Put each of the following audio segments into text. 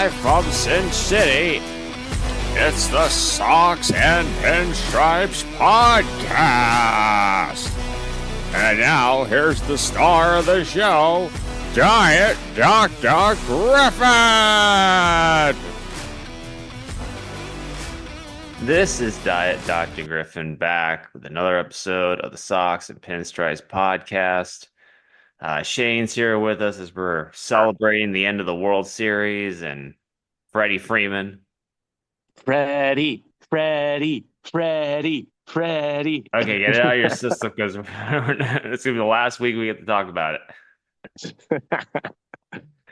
Live from Sin City, it's the Socks and Pinstripes Podcast. And now, here's the star of the show, Diet Dr. Griffin! This is Diet Dr. Griffin back with another episode of the Socks and Pinstripes Podcast. Shane's here with us as we're celebrating the end of the World Series and Freddie Freeman. Freddie. Okay, get it out of your system because it's going to be the last week we get to talk about it.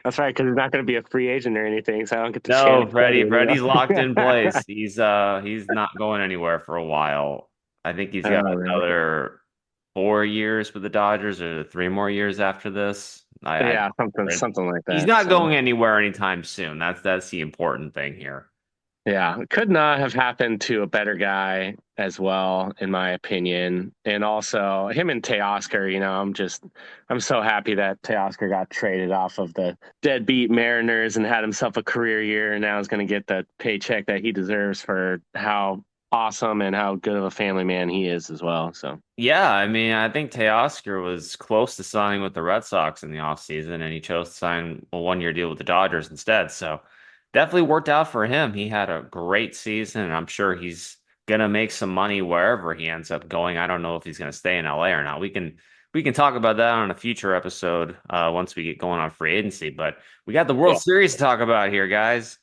That's right, because he's not going to be a free agent or anything, so I don't get to. No, Freddie's locked in place. He's not going anywhere for a while. I think he's got another 4 years with the Dodgers, or 3 more years after this. Something like that. He's not going anywhere anytime soon. That's the important thing here. Yeah, it could not have happened to a better guy as well, in my opinion. And also him and Teoscar, I'm so happy that Teoscar got traded off of the deadbeat Mariners and had himself a career year, and now is going to get the paycheck that he deserves for how awesome and how good of a family man he is as well. So yeah, I mean, I think Teoscar was close to signing with the Red Sox in the offseason, and he chose to sign a 1-year deal with the Dodgers instead. So definitely worked out for him. He had a great season, and I'm sure he's gonna make some money wherever he ends up going. I don't know if he's gonna stay in LA or not. We can talk about that on a future episode once we get going on free agency. But we got the World Series to talk about here, guys.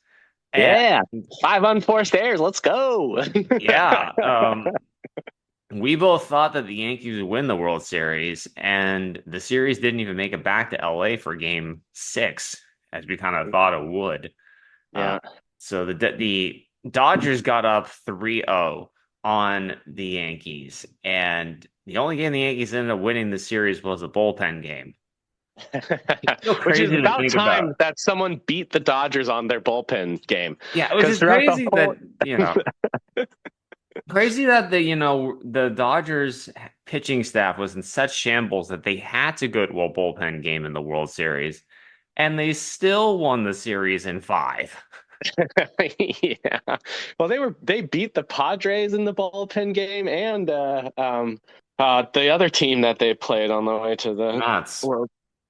And 5 unforced errors. Let's go. We both thought that the Yankees would win the World Series, and the series didn't even make it back to LA for Game 6, as we kind of thought it would. Yeah. So the Dodgers got up 3-0 on the Yankees, and the only game the Yankees ended up winning the series was a bullpen game. Which is about time that someone beat the Dodgers on their bullpen game. Yeah, it was just crazy crazy that the Dodgers pitching staff was in such shambles that they had to go to a bullpen game in the World Series, and they still won the series in 5. Yeah. Well, they beat the Padres in the bullpen game, and the other team that they played on the way to the Mets.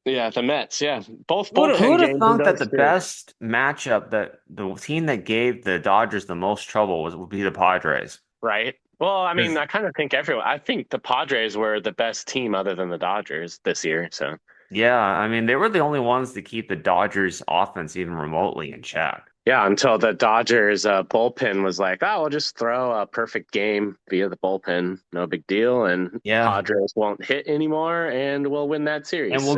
Yeah, the Mets. Yeah, both Who bullpen would have games. thought that the best matchup, that the team that gave the Dodgers the most trouble would be the Padres? Right. Well, I mean, I kind of think I think the Padres were the best team other than the Dodgers this year. So yeah, I mean, they were the only ones to keep the Dodgers offense even remotely in check. Yeah, until the Dodgers bullpen was like, "Oh, we'll just throw a perfect game via the bullpen, no big deal." And Padres won't hit anymore, and we'll win that series. And we'll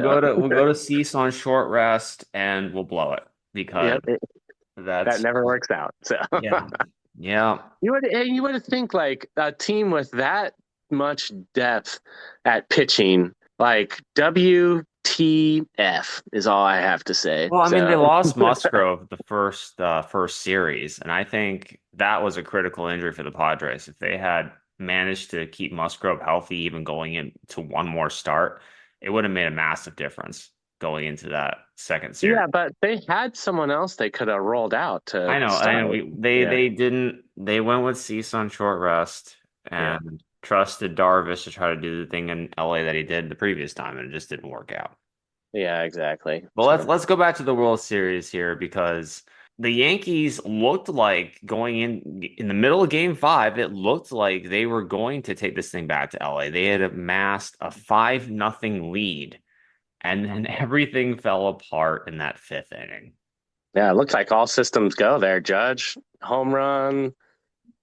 go to Cease on short rest, and we'll blow it because that never works out. So yeah. You would think like a team with that much depth at pitching, like WTF is all I have to say. Well, I mean, they lost Musgrove the first series, and I think that was a critical injury for the Padres. If they had managed to keep Musgrove healthy, even going into one more start, it would have made a massive difference going into that second series. Yeah, but they had someone else they could have rolled out to. I know. They didn't. They went with Cease on short rest and trusted Darvish to try to do the thing in LA that he did the previous time, and it just didn't work out. Yeah, exactly. Well, let's go back to the World Series here, because the Yankees looked like going in the middle of Game 5. It looked like they were going to take this thing back to LA. They had amassed a 5-0 lead, and then everything fell apart in that 5th inning. Yeah, it looked like all systems go there. Judge home run.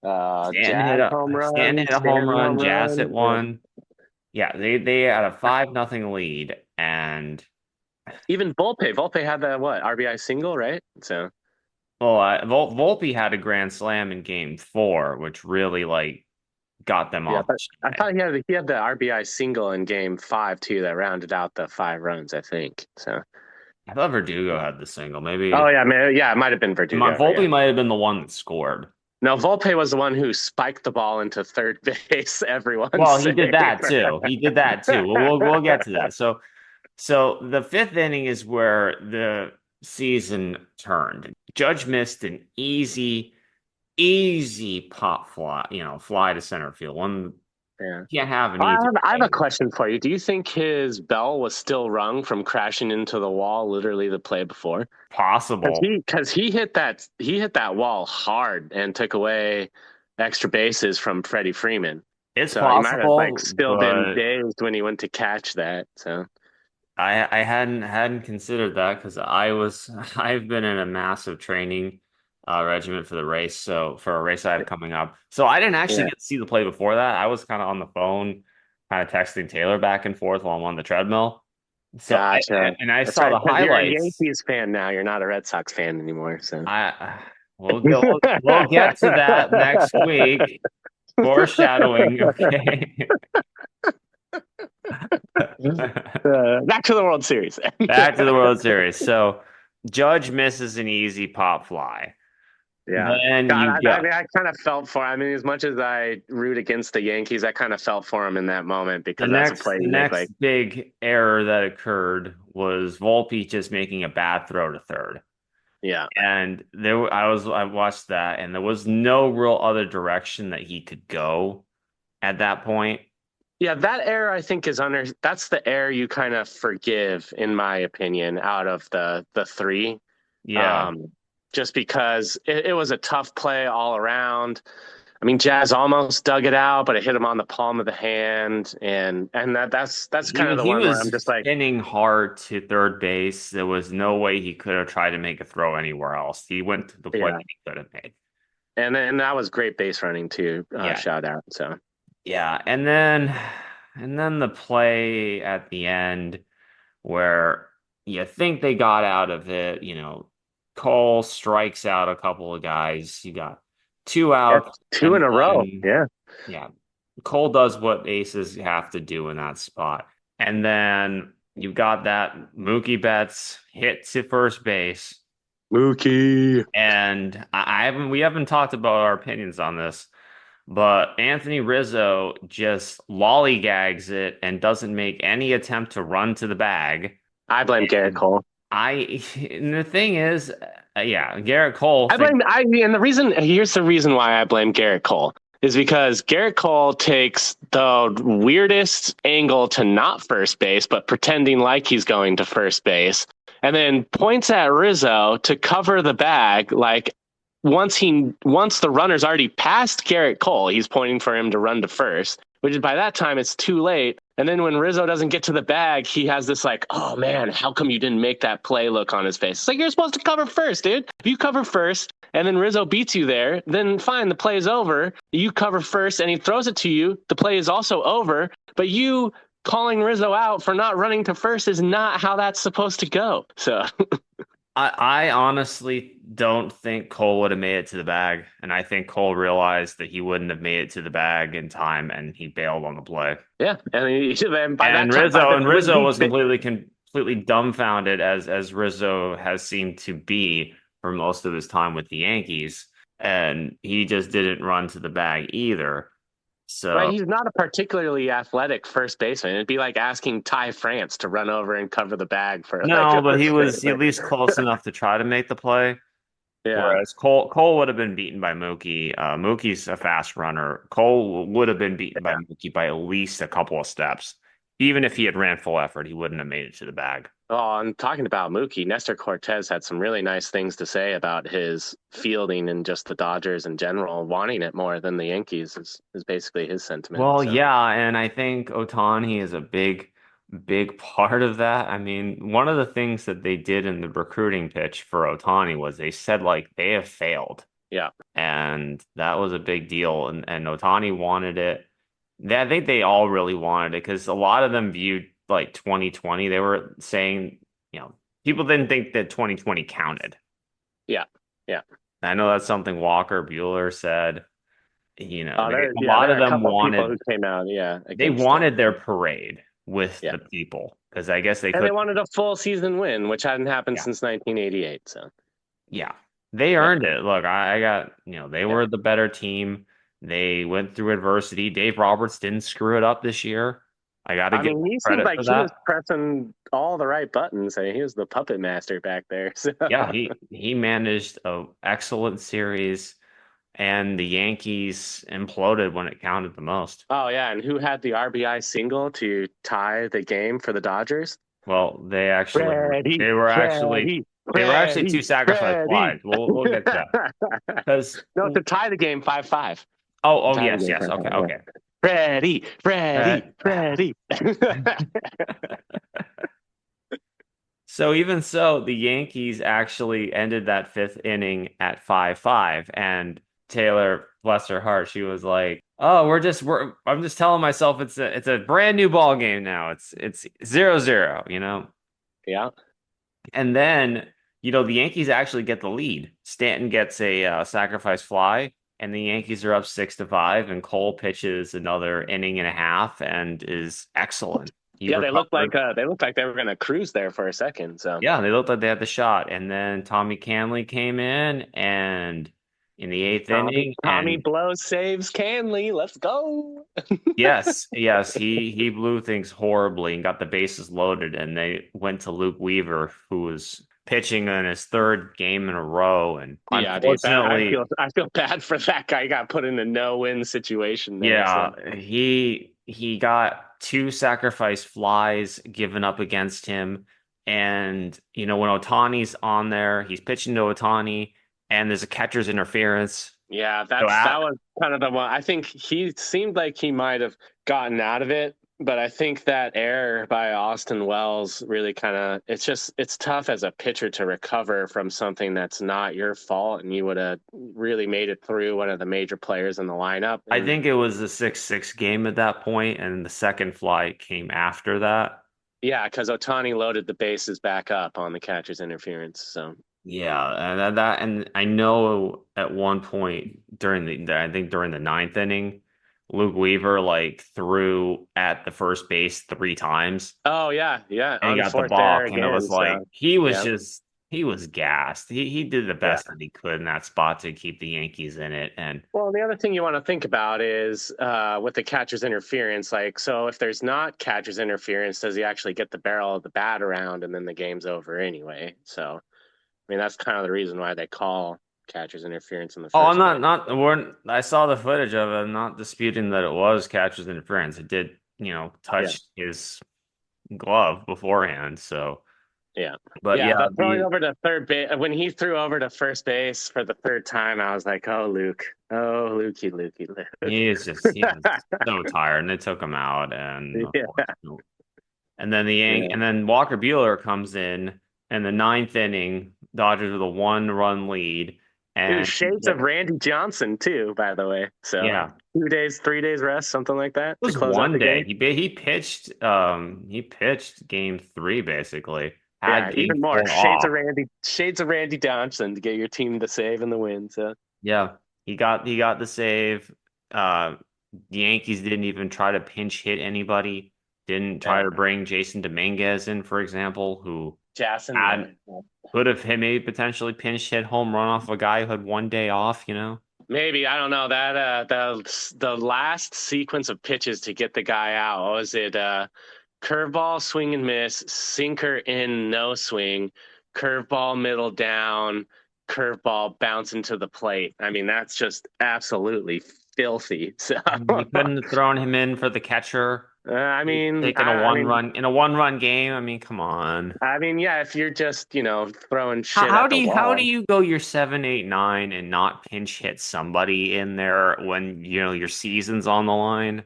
Stanton hit a home run. Jazz hit one. Yeah, they had a 5-0 lead, and even Volpe had that RBI single, right? So, well, Volpe had a grand slam in Game 4, which really got them off. I thought he had the RBI single in Game 5 too, that rounded out the 5 runs, I think. So I thought Verdugo had the single. Maybe. Oh yeah, it might have been Verdugo. Volpe might have been the one that scored. No, Volpe was the one who spiked the ball into third base. Everyone. Well, he did that too. We'll get to that. So the 5th inning is where the season turned. Judge missed an easy pop fly, fly to center field. One Yeah. can't have an I easy have, I have a play. question for you. Do you think his bell was still rung from crashing into the wall literally the play before? Because Possible. he hit that wall hard and took away extra bases from Freddie Freeman. It's So he might have like possible, still been but dazed when he went to catch that. So I hadn't considered that because I've been in a massive training regimen for the race, so for a race I have coming up. So I didn't actually yeah, get to see the play before that. I was kind of on the phone, kind of texting Taylor back and forth while I'm on the treadmill. So gotcha. I That's saw right. the Because you're a highlights. Yankees fan now. You're not a Red Sox fan anymore. So I we'll get to that next week. Foreshadowing, okay. back to the World Series. Back to the World Series. So Judge misses an easy pop fly. Yeah. Then God, you I got mean, I kind of felt for. I mean, as much as I root against the Yankees, I kind of felt for him in that moment the because that's a next play the you make. next Like, big error that occurred was Volpe just making a bad throw to third. yeah, And I watched that and there was no real other direction that he could go at that point. yeah. That error, I think, is under. That's the error you kind of forgive, in my opinion, out of the three. Yeah. Um, just because it was a tough play all around. I mean, Jazz almost dug it out, but it hit him on the palm of the hand, and that's kind of the He one where I'm was just like, spinning hard to third base. There was no way he could have tried to make a throw anywhere else. He went to the play yeah. he could have made. And then that was great base running too. Yeah. Shout out. So Yeah. And then the play at the end where you think they got out of it, Cole strikes out a couple of guys. You got two that's outs, two in and a row. then Yeah. yeah, Cole does what aces have to do in that spot. And then you got that Mookie Betts hit to first base. Mookie. And we haven't talked about our opinions on this, but Anthony Rizzo just lollygags it and doesn't make any attempt to run to the bag. I blame Garrett And Cole. and the thing is, yeah, Garrett Cole And the reason, here's the reason why I blame Garrett Cole is because Garrett Cole takes the weirdest angle to not first base, but pretending like he's going to first base, and then points at Rizzo to cover the bag. Like once the runner's already past Garrett Cole, he's pointing for him to run to first, which is by that time it's too late. And then when Rizzo doesn't get to the bag, he has this like, oh man, how come you didn't make that play look on his face? It's like, you're supposed to cover first, dude. If you cover first and then Rizzo beats you there, then fine, the play is over. You cover first and he throws it to you. The play is also over. But you calling Rizzo out for not running to first is not how that's supposed to go. So I honestly don't think Cole would have made it to the bag, and I think Cole realized that he wouldn't have made it to the bag in time, and he bailed on the play. yeah, and by And that time, Rizzo was completely dumbfounded as Rizzo has seemed to be for most of his time with the Yankees, and he just didn't run to the bag either. right, So he's not a particularly athletic first baseman. It'd be like asking Ty France to run over and cover the bag for like no, a but he first was at baseman. least close enough to try to make the play. Yeah, Whereas Cole would have been beaten by Mookie. Mookie's a fast runner. Cole would have been beaten by Mookie by at least a couple of steps. Even if he had ran full effort, he wouldn't have made it to the bag. oh, I'm talking about Mookie. Nestor Cortez had some really nice things to say about his fielding and just the Dodgers in general, wanting it more than the Yankees is basically his sentiment. Well, So yeah, and I think Otani is a big part of that. I mean, one of the things that they did in the recruiting pitch for Otani was they said like they have failed. yeah, And that was a big deal. And Otani wanted it. I think they all really wanted it because a lot of them viewed like 2020. They were saying, people didn't think that 2020 counted. yeah, yeah. I know that's something Walker Bueller said. A There lot are of a them couple of people who wanted came out, they against it. wanted their parade with Yeah. the people because I guess they And could. they wanted a full season win, which hadn't happened Yeah. since 1988. So Yeah, they earned it. Look, I got, they yeah, were the better team. They went through adversity. Dave Roberts didn't screw it up this year. I got to I give mean, him he seemed credit like for he was that. pressing all the right buttons. I mean, he was the puppet master back there. So. Yeah, he managed a excellent series, and the Yankees imploded when it counted the most. Oh yeah, and who had the RBI single to tie the game for the Dodgers? Well, Freddie, they were actually Freddie, they were actually Freddie, two sacrifice Freddie. flies. We'll get to that because No, to tie the game 5-5. To oh tie the yes, game yes, 5-5. okay, Yeah. okay. Freddie, Uh, Freddie, Freddie. so even so, the Yankees actually ended that fifth inning at 5-5, and Taylor, bless her heart, she was like, "Oh, I'm just telling myself it's a brand new ball game now. It's 0-0, you know." Yeah. And then, the Yankees actually get the lead. Stanton gets a sacrifice fly, and the Yankees are up 6-5. And Cole pitches another inning and a half and is excellent. He Yeah, recovered. they looked like they were gonna cruise there for a second. So Yeah, they looked like they had the shot. And then Tommy Canley came and in the eighth Tommy inning, Tommy and blows saves Canley. Let's go. yes, he blew things horribly and got the bases loaded, and they went to Luke Weaver, who was pitching in his third game in a row, and Yeah, dude. unfortunately, I feel bad for that guy. He got put in a no-win situation there. So yeah, he got two sacrifice flies given up against him, and when Otani's on there, he's pitching to Otani, and there's a catcher's interference. yeah, So that was kind of the one. I think he seemed like he might have gotten out of it, but I think that error by Austin Wells really kind of it's tough as a pitcher to recover from something that's not your fault, and you would have really made it through one of the major players in the lineup. I And think it was a 6-6 game at that point, and the second fly came after that. yeah, because Otani loaded the bases back up on the catcher's interference. So Yeah, and and I know at one point I think during the ninth inning, Luke Weaver like threw at the first base three times oh yeah, and he on got the fourth error balk, and it again. was So like yeah. he was gassed. He did the Yeah. best that he could in that spot to keep the Yankees in it, and Well, the other thing you want to think about is with the catcher's interference. Like, so if there's not catcher's interference, does he actually get the barrel of the bat around and then the game's over anyway? So, I mean, that's kind of the reason why they call catcher's interference in the oh, I'm first place. I saw the footage of it. I'm not disputing that it was catcher's interference. It did, Yeah. touch his glove beforehand. So, Yeah. but Yeah. yeah, But throwing over to third base, when he threw over to first base for the third time, I was like, oh, Luke. Oh, Lukey, Lukey, Luke. he is so tired, and they took him out, and Yeah. and then Walker Buehler comes in the ninth inning. Dodgers with a 1-run lead, It was and shades of Randy Johnson, too, by the way. So yeah, 2 days, 3 days rest, something like that it to was close out one the day. game. He pitched game three basically. Had Yeah, game even more four off. Shades of Randy Johnson to get your team the save and the win. So Yeah, he got the save. The Yankees didn't even try to pinch hit anybody. Didn't try yeah, to bring Jason Dominguez in, for example, who Jason, had yeah. could have hit maybe potentially pinch hit home run off a guy who had one day off. Maybe I don't know that the last sequence of pitches to get the guy out was it curveball swing and miss, sinker in no swing, curveball middle down, curveball bounce into the plate. I mean that's just absolutely filthy. So You couldn't have thrown him in for the catcher. I mean Taking a one run in a 1-run game. I mean, come on. yeah, if you're just throwing How, shit how at do the how do wall. you go your 7, 8, 9 and not pinch hit somebody in there when your season's on the line?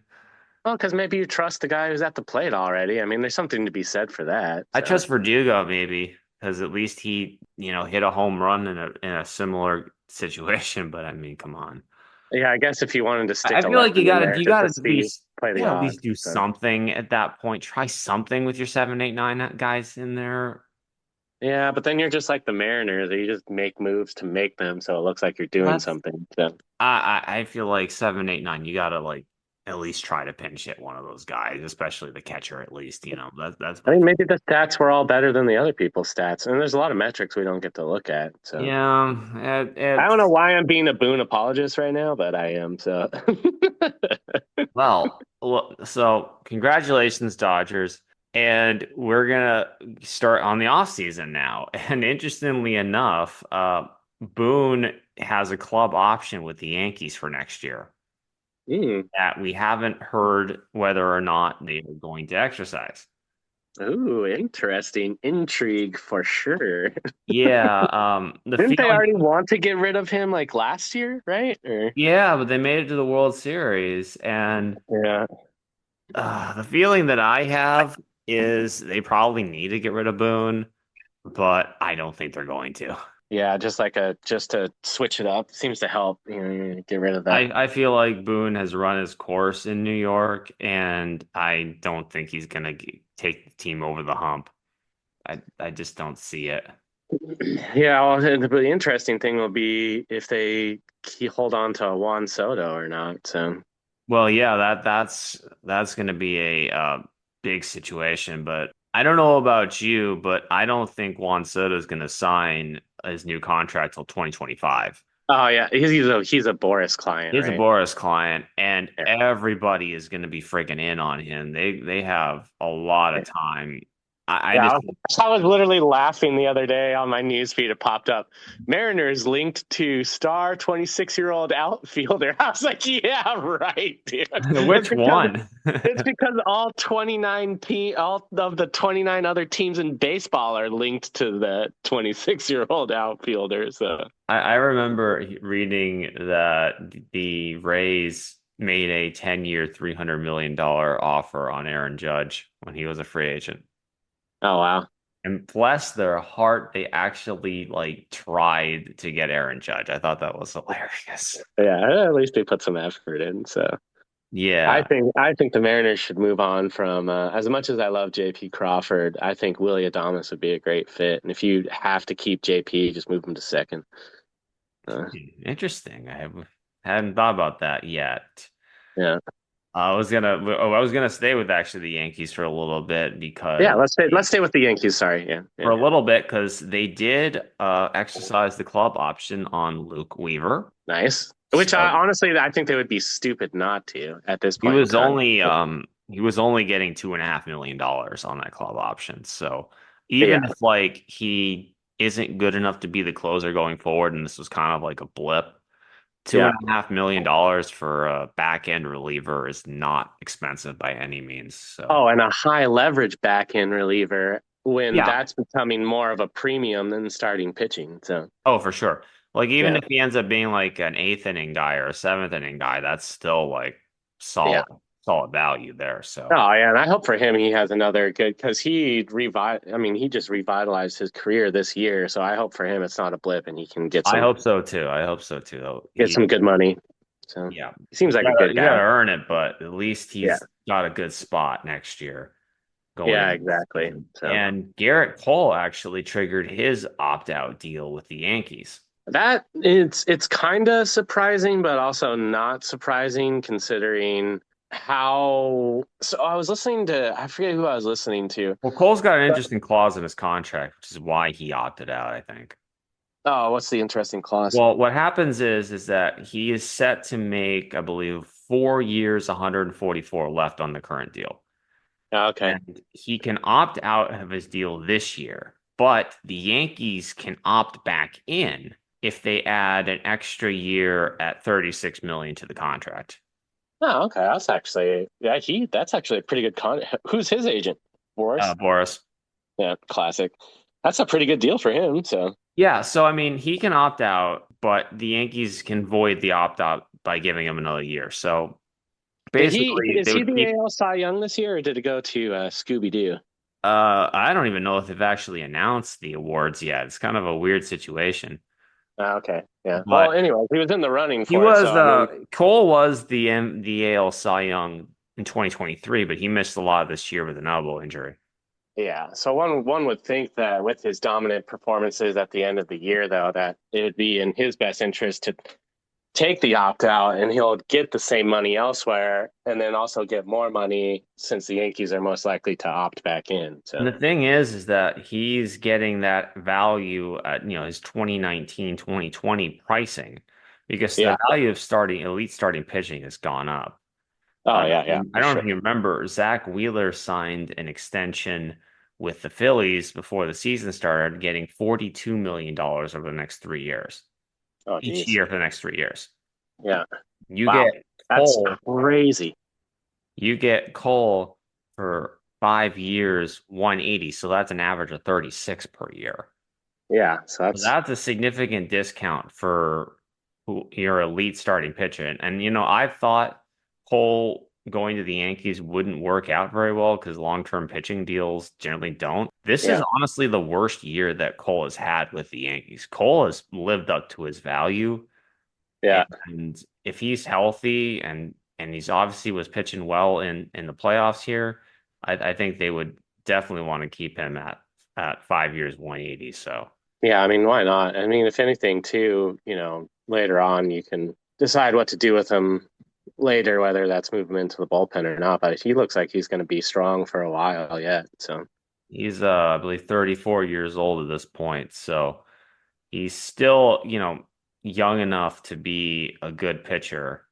Well, because maybe you trust the guy who's at the plate already. I mean, there's something to be said for that. I So trust Verdugo maybe because at least he hit a home run in a similar situation. But I mean, come on. yeah, I guess if you wanted to stick I a feel like lefty in there you just gotta to at see least play you the gotta at least odds. do So something at that point. Try something with your 7, 8, 9 guys in there. yeah, but then you're just like the Mariners, you just make moves to make them, so it looks like you're doing That's something. So I feel like 7, 8, 9. You gotta like at least try to pinch hit one of those guys, especially the catcher. At least that's I my mean, maybe the stats were all better than the other people's stats, and there's a lot of metrics we don't get to look at. So yeah. I don't know It's why I'm being a Boone apologist right now, but I am. So well, So congratulations, Dodgers. And we're gonna start on the offseason now. And interestingly enough, Boone has a club option with the Yankees for next year Mm. that we haven't heard whether or not they are going to exercise. Ooh, interesting. Intrigue for sure. Yeah, the Didn't they feeling, already want to get rid of him like last year, right? Or yeah, but they made it to the World Series, and yeah. the feeling that I have is they probably need to get rid of Boone, but I don't think they're going to. Yeah, just to switch it up seems to help, get rid of that. I feel like Boone has run his course in New York, and I don't think he's gonna take the team over the hump. I just don't see it. Yeah, well, the interesting thing will be if they hold on to Juan Soto or not. So, Well, yeah, that's going to be a big situation, but I don't know about you, but I don't think Juan Soto is going to sign his new contract till 2025. oh yeah, he's a Boris client, He's a right? Boris client, and Yeah. everybody is going to be freaking in on him. They have a lot of time. I Yeah, just I was literally laughing the other day on my newsfeed. It popped up. Mariners linked to star 26-year-old outfielder. I was like, yeah, right, dude. which one? It's because all of the 29 other teams in baseball are linked to the 26-year-old outfielder. So, I remember reading that the Rays made a 10-year, $300 million offer on Aaron Judge when he was a free agent. oh wow. And bless their heart, they actually like tried to get Aaron Judge. I thought that was hilarious. Yeah, at least they put some effort in. So Yeah, I think the Mariners should move on from as much as I love JP Crawford, I think Willie Adames would be a great fit. And if you have to keep JP, just move him to second. interesting. Hadn't thought about that yet. Yeah. I was gonna stay with actually the Yankees for a little bit Yeah, because let's stay with the Yankees. Sorry. Yeah. for Yeah. a little bit because they did exercise the club option on Luke Weaver. Nice. Which I So honestly I think they would be stupid not to at this he point in was time. only getting $2.5 million on that club option. So Yeah. even if like he isn't good enough to be the closer going forward, and this was kind of like a blip, two Yeah. and a half million dollars for a back end reliever is not expensive by any means. So Oh, and a high leverage back end reliever when yeah, that's becoming more of a premium than starting pitching. So oh for sure. Like even yeah. if he ends up being like an eighth inning guy or a seventh inning guy, that's still like Yeah. solid value there. So Oh yeah, and I hope for him he has another good because I mean, he just revitalized his career this year. So I hope for him it's not a blip and he can I hope so too. I hope so too. Though get some good money. So yeah, he seems like a good you gotta guy. earn it, but at least Yeah, he's got a good spot next year going yeah, into the exactly. season. So And Garrett Cole actually triggered his opt-out deal with the Yankees. that it's kind of surprising, but also not surprising considering how. So I was listening to I forget who I was listening to. Well, Cole's got an But, interesting clause in his contract, which is why he opted out, I think. oh, what's the interesting clause? Well, what happens is that he is set to make, I believe, 4 years, 144 left on the current deal. Oh, okay. And he can opt out of his deal this year, but the Yankees can opt back in if they add an extra year at 36 million to the contract. Oh, okay. That's actually that's actually a pretty good con. Who's his agent? Boris. Boris. Yeah, classic. That's a pretty good deal for him. So Yeah, so I mean, he can opt out, but the Yankees can void the opt out by giving him another year. So basically, is they he would the keep. AL Cy Young this year, or did it go to Scooby Doo? I don't even know if they've actually announced the awards yet. It's kind of a weird situation. Okay, yeah. Well, But anyway, he was in the running he for it. was So I mean, Cole was the AL Cy Young in 2023, but he missed a lot of this year with an elbow injury. yeah. So one would think that with his dominant performances at the end of the year, though, that it would be in his best interest to take the opt out and he'll get the same money elsewhere and then also get more money since the Yankees are most likely to opt back in. And So the thing is that he's getting that value at, his 2019, 2020 pricing because the yeah. value of starting elite starting pitching has gone up. Oh yeah, yeah, I for don't know sure. if you remember, Zach Wheeler signed an extension with the Phillies before the season started, getting $42 million over the next 3 years, Oh each geez. year for the next 3 years. Yeah. You Wow. get That's Cole, crazy. you get Cole for 5 years, 180. So that's an average of 36 per year. Yeah. So So that's that's a significant discount for your elite starting pitcher. And I thought Cole going to the Yankees wouldn't work out very well because long-term pitching deals generally don't. This is yeah, honestly the worst year that Cole has had with the Yankees. Cole has lived up to his value, yeah. and if he's healthy and he's obviously was pitching well in the playoffs here, I think they would definitely want to keep him at 5 years, 180. So. Yeah, I mean, why not? I mean, if anything, too, later on you can decide what to do with him later, whether that's move him into the bullpen or not. But he looks like he's going to be strong for a while yet. So, He's I believe 34 years old at this point, so he's still, young enough to be a good pitcher.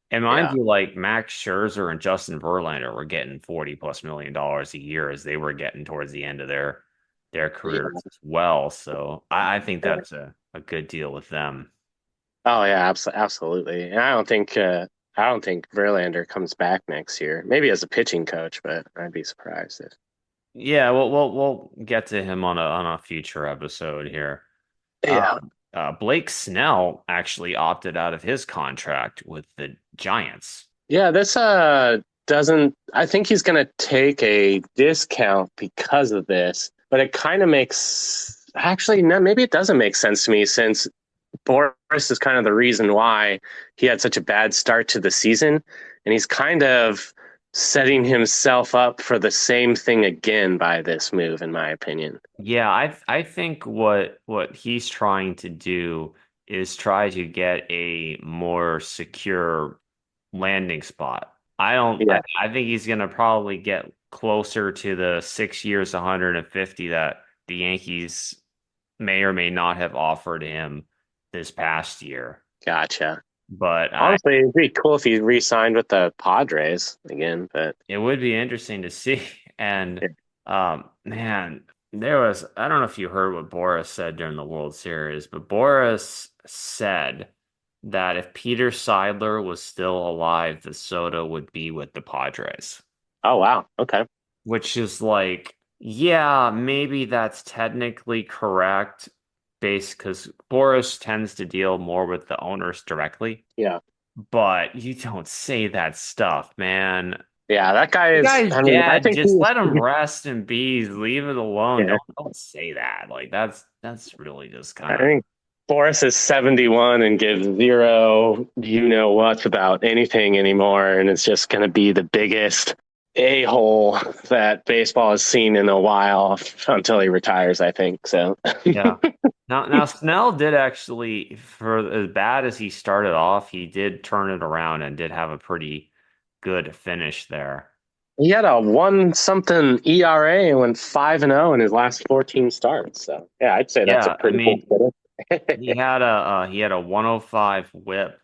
And mind yeah, you, like Max Scherzer and Justin Verlander were getting 40 plus million dollars a year as they were getting towards the end of their yeah. careers as well. So I think that's a good deal with them. Oh yeah, absolutely. And I don't think Verlander comes back next year. Maybe as a pitching coach, but I'd be surprised if. Yeah, we'll get to him on a future episode here. Yeah. Blake Snell actually opted out of his contract with the Giants. Yeah, this doesn't I think he's gonna take a discount because of this, but it kind of makes actually no, maybe it doesn't make sense to me since Boris is kind of the reason why he had such a bad start to the season, and he's kind of setting himself up for the same thing again by this move, in my opinion. Yeah, I think what he's trying to do is try to get a more secure landing spot. Yeah, I think he's gonna probably get closer to the 6 years, 150 that the Yankees may or may not have offered him this past year. gotcha. But Honestly, it'd be cool if he re-signed with the Padres again, but it would be interesting to see. And yeah. man, I don't know if you heard what Boris said during the World Series, but Boris said that if Peter Seidler was still alive, the Soto would be with the Padres, Oh wow, okay, which is like, yeah, maybe that's technically correct, based because Boris tends to deal more with the owners directly. yeah, But you don't say that stuff, man. yeah. That guy The is. guy's I mean, I dead. think Just let him rest in peace. Leave it alone. yeah. Don't say that. Like that's really just I kind of think Boris is 71 and gives zero, what's about anything anymore, and it's just going to be the biggest a-hole that baseball has seen in a while until he retires, I think. So, yeah. Now Snell did actually, for as bad as he started off, he did turn it around and did have a pretty good finish there. he had a one something ERA and went 5-0 in his last 14 starts. So, yeah, I'd say that's a Yeah, I pretty cool mean, finish. he had a 105 whip,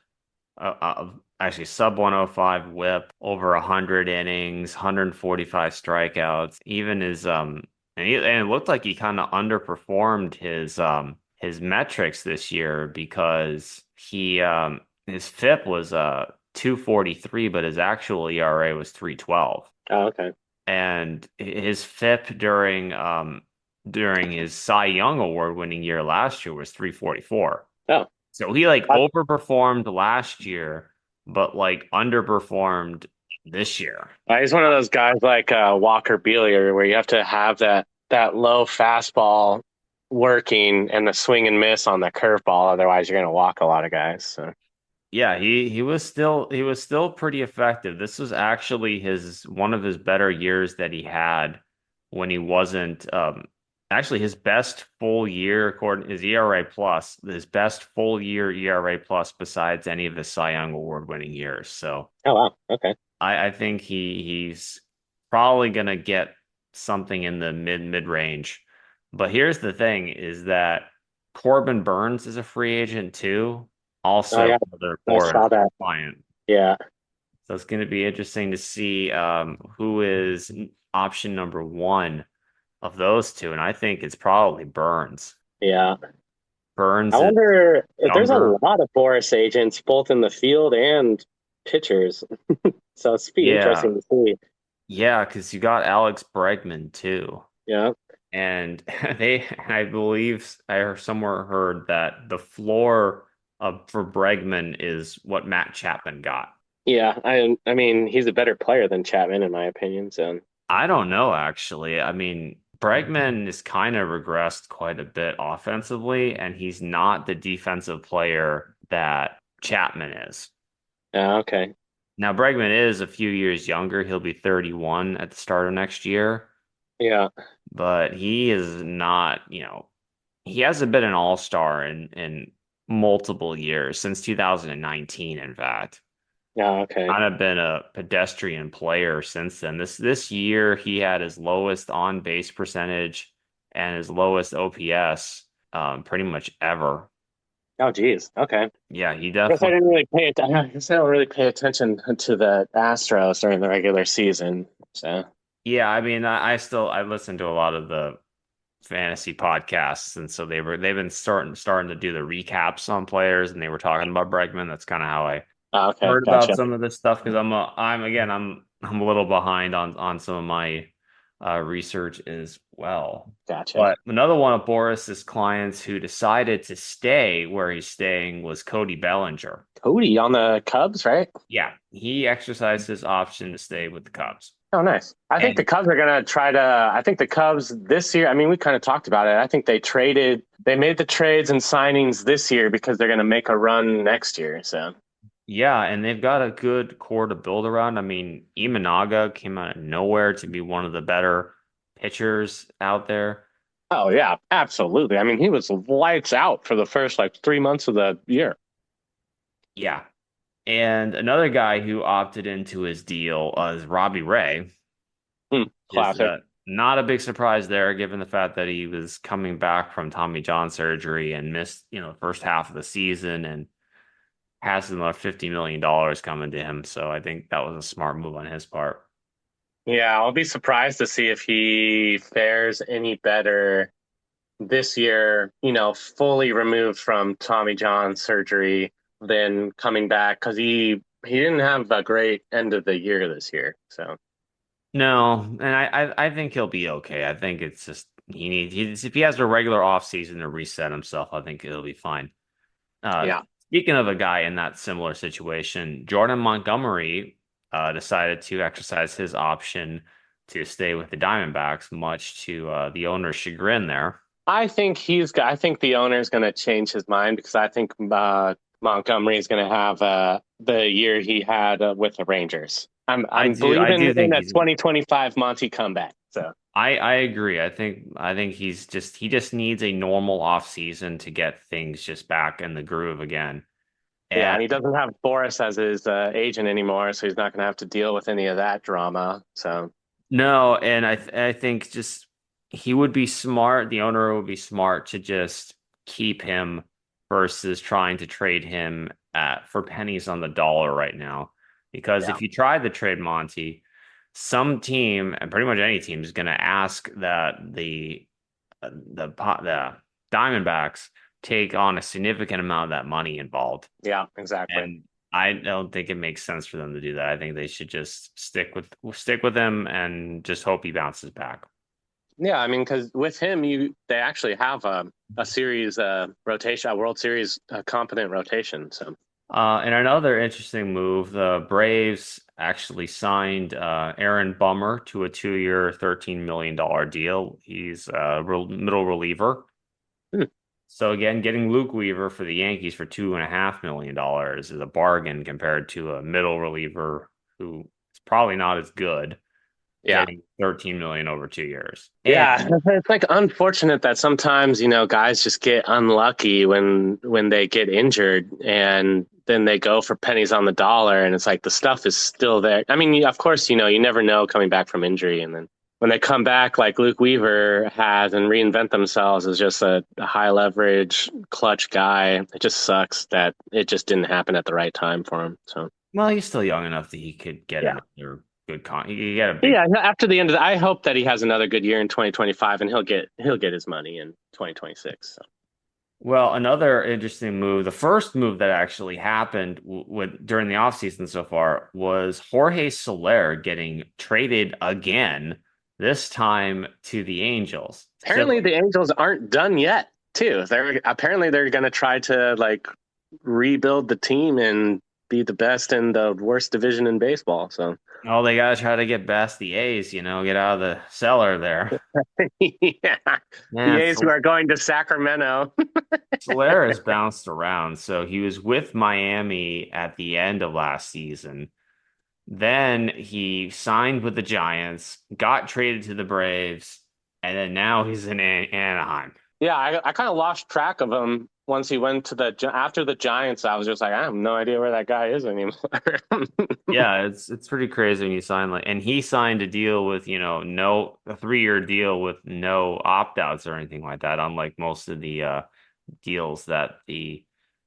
actually sub 105 whip, over 100 innings, 145 strikeouts. Even and it looked like he kind of underperformed his metrics this year because his FIP was 243, but his actual ERA was 312. Oh, okay. And his FIP during his Cy Young Award winning year last year was 344. Oh, So he like I- overperformed last year, but like underperformed this year. he's one of those guys like Walker Buehler where you have to have that low fastball working and the swing and miss on the curveball. Otherwise, you're going to walk a lot of guys. So. Yeah, he was still pretty effective. This was actually his one of his better years that he had when he wasn't actually his best full year according his ERA plus, his best full year ERA plus besides any of his Cy Young Award winning years. So Oh wow. Okay. I think he's probably gonna get something in the mid range. But here's the thing is that Corbin Burns is a free agent too. Oh Also yeah. another I Boris saw that. client. Yeah. So it's going to be interesting to see who is option number one of those two. And I think it's probably Burns. Yeah. I Burns is wonder if there's a younger. lot of Boris agents, both in the field and pitchers. So it's be Yeah. interesting to see. Yeah, because you got Alex Bregman too. Yeah. And I believe somewhere heard that the floor for Bregman is what Matt Chapman got. Yeah. I mean, he's a better player than Chapman, in my opinion. So, I don't know, actually. I mean, Bregman has kind of regressed quite a bit offensively, and he's not the defensive player that Chapman is. yeah, okay. Now, Bregman is a few years younger. He'll be 31 at the start of next year, Yeah. but he is not, he hasn't been an all-star in multiple years, since 2019, in fact. Yeah, okay. Kind of been a pedestrian player since then. This year he had his lowest on base percentage and his lowest OPS pretty much ever. Oh, geez. Okay. Yeah, he I guess I definitely. didn't really I guess I don't really pay attention to the Astros during the regular season. So, Yeah, I mean, I listen to a lot of the fantasy podcasts, and so they've been starting to do the recaps on players, and they were talking about Bregman. That's kind of how I oh, okay. heard about Gotcha. some of this stuff because I'm a little behind on some of my research as well. Gotcha. But another one of Boris's clients who decided to stay where he's staying was Cody Bellinger. Cody on the Cubs, right? Yeah, he exercised his option to stay with the Cubs. Oh, nice. I think the And Cubs are going to try to. I think the Cubs this year, I mean, we kind of talked about it. I think they made the trades and signings this year because they're going to make a run next year. So, yeah, and they've got a good core to build around. I mean, Imanaga came out of nowhere to be one of the better pitchers out there. oh, yeah, absolutely. I mean, he was lights out for the first like 3 months of the year. Yeah. And another guy who opted into his deal is Robbie Ray. Is Classic. not a big surprise there, given the fact that he was coming back from Tommy John surgery and missed, the first half of the season and has another $50 million coming to him. So I think that was a smart move on his part. Yeah, I'll be surprised to see if he fares any better this year, fully removed from Tommy John surgery than coming back because he didn't have a great end of the year this year. So No, and I think he'll be okay. I think it's just if he has a regular off season to reset himself, I think he'll be fine. yeah, Speaking of a guy in that similar situation, Jordan Montgomery decided to exercise his option to stay with the Diamondbacks, much to the owner's chagrin there. I think the owner is going to change his mind because I think Montgomery is going to have the year he had with the Rangers. I'm I believing do in think a he's 2025 Monty comeback. So I agree. I think he just needs a normal off season to get things just back in the groove again. yeah, And and he doesn't have Boris as his agent anymore, so he's not going to have to deal with any of that drama. So no, and I think just he would be smart, the owner would be smart to just keep him versus trying to trade him at for pennies on the dollar right now. Because yeah, if you try to trade Monty, some team, and pretty much any team, is going to ask that the Diamondbacks take on a significant amount of that money involved. yeah, exactly. And I don't think it makes sense for them to do that. I think they should just stick with him and just hope he bounces back. Yeah, I mean, because with him, they actually have a series rotation, a World Series competent rotation. So And another interesting move, the Braves actually signed Aaron Bummer to a 2-year, $13 million deal. He's a middle reliever. hmm, So again, getting Luke Weaver for the Yankees for $2.5 million is a bargain compared to a middle reliever who is probably not as good, yeah, getting 13 million over 2 years. And yeah, it's like unfortunate that sometimes guys just get unlucky when they get injured and then they go for pennies on the dollar, and it's like the stuff is still there. I mean, of course, you never know coming back from injury, and then when they come back like Luke Weaver has and reinvent themselves as just a high leverage clutch guy, it just sucks that it just didn't happen at the right time for him. So Well, he's still young enough that he could get Yeah. another good he could get a big. Yeah, after the end of I hope that he has another good year in 2025 and he'll get his money in 2026. So. Well, another interesting move, the first move that actually happened during the offseason so far was Jorge Soler getting traded again, this time to the Angels. So, Apparently the Angels aren't done yet, too. They're going to try to like rebuild the team and be the best in the worst division in baseball. So, oh, they gotta try to get past the A's, get out of the cellar there. yeah, the Man, A's who are going to Sacramento. Soler has bounced around. So he was with Miami at the end of last season. Then he signed with the Giants, got traded to the Braves, and then now he's in Anaheim. Yeah, I kind of lost track of him once he went to after the Giants. I was just like, I have no idea where that guy is anymore. Yeah, it's pretty crazy when you sign and he signed a deal with, a 3-year deal with no opt-outs or anything like that, unlike most of the deals that the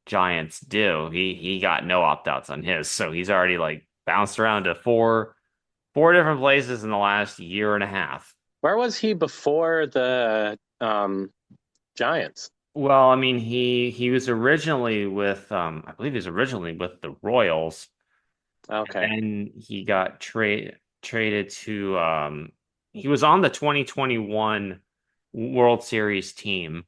Giants do. He got no opt-outs on his, so he's already like bounced around to four different places in the last year and a half. Where was he before the Giants? Well, I mean, he was originally with I believe he was originally with the Royals, and Okay, then he got traded to he was on the 2021 World Series team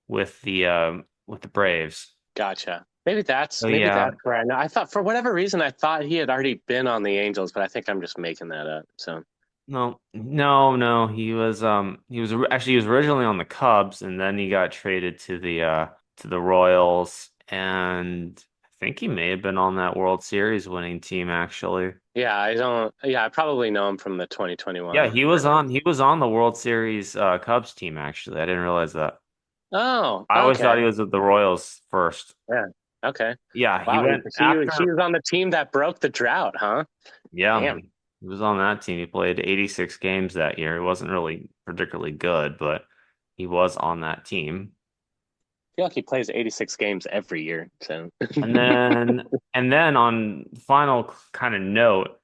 with the Braves. gotcha. Maybe that's So maybe yeah, that's where I know. I thought for whatever reason I thought he had already been on the Angels, but I think I'm just making that up. So no. Actually he was originally on the Cubs, and then he got traded to the Royals, and I think he may have been on that World Series winning team actually. yeah, I don't. Yeah, I probably know him from the Yeah, 2021. he was on the World Series Cubs team actually. I didn't realize that. Oh, I always okay. thought he was with the Royals first. Yeah. Okay. Yeah, he Wow, went he after. was on the team that broke the drought, huh? Yeah, Damn. he was on that team. He played 86 games that year. He wasn't really particularly good, but he was on that team. I feel like he plays 86 games every year. So And then on final kind of note,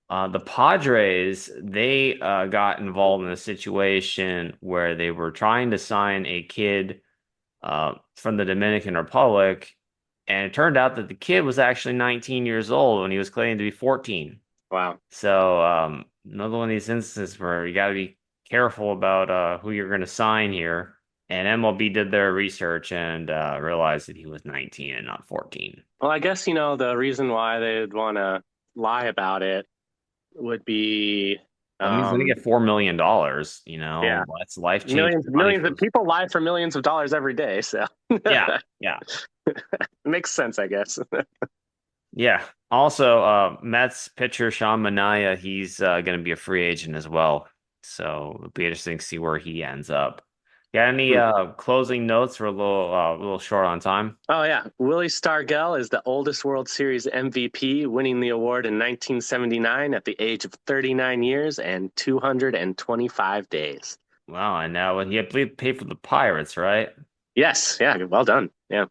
the Padres, they got involved in a situation where they were trying to sign a kid from the Dominican Republic, and it turned out that the kid was actually 19 years old when he was claiming to be 14. wow. So another one of these instances where you got to be careful about who you're going to sign here. And MLB did their research and realized that he was 19 and not 14. Well, I guess the reason why they'd want to lie about it would be, Well, I mean, he's going to um, get $4 million. yeah, That's life-changing money millions for. of people lie for millions of dollars every day. So Yeah, it yeah, makes sense, I guess. yeah. Also, Mets pitcher Sean Manaea, he's going to be a free agent as well. So it'll be interesting to see where he ends up. Got any closing notes? We're a little short on time. Oh yeah, Willie Stargell is the oldest World Series MVP, winning the award in 1979 at the age of 39 years and 225 days. Wow, and now he had paid for the Pirates, right? Yes, yeah, well done. Yeah,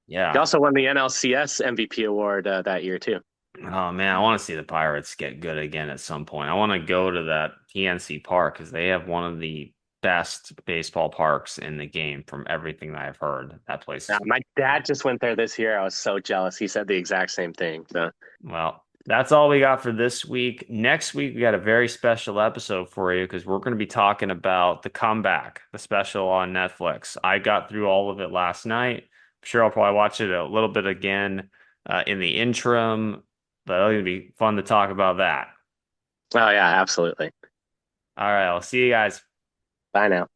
he Yeah. also won the NLCS MVP award that year too. Oh man, I want to see the Pirates get good again at some point. I want to go to that PNC Park because they have one of the best baseball parks in the game from everything that I've heard. That place is My dad just went there this year. I was so jealous. He said the exact same thing. So well. That's all we got for this week. Next week, we got a very special episode for you because we're going to be talking about The Comeback, the special on Netflix. I got through all of it last night. I'm sure I'll probably watch it a little bit again in the interim, but it'll be fun to talk about that. oh yeah, absolutely. All right, I'll see you guys. Bye now.